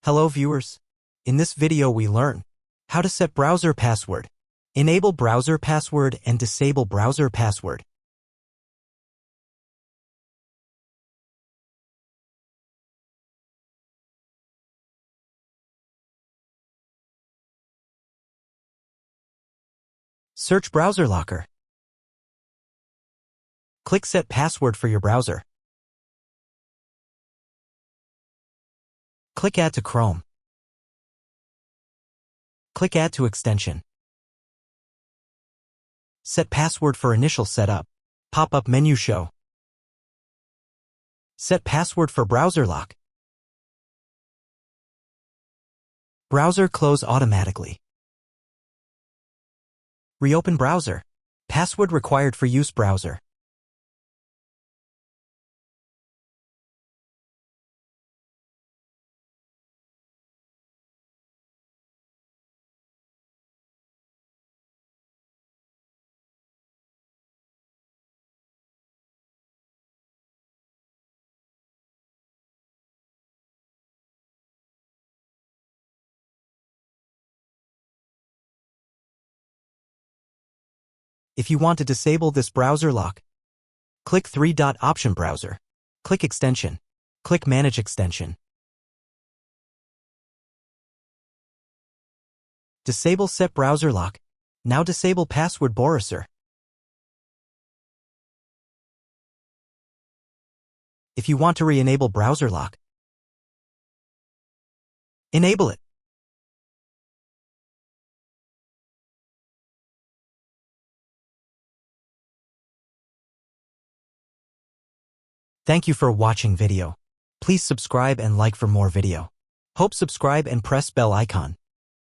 Hello viewers. In this video we learn how to set browser password, enable browser password and disable browser password. Search Browser Locker. Click Set Password for your browser. Click Add to Chrome. Click Add to Extension. Set password for initial setup. Pop-up menu show. Set password for browser lock. Browser close automatically. Reopen browser. Password required for use browser. If you want to disable this browser lock, click three-dot option browser. Click extension. Click manage extension. Disable set browser lock. Now disable password browser. If you want to re-enable browser lock, enable it. Thank you for watching video. Please subscribe and like for more video. Hope subscribe and press bell icon.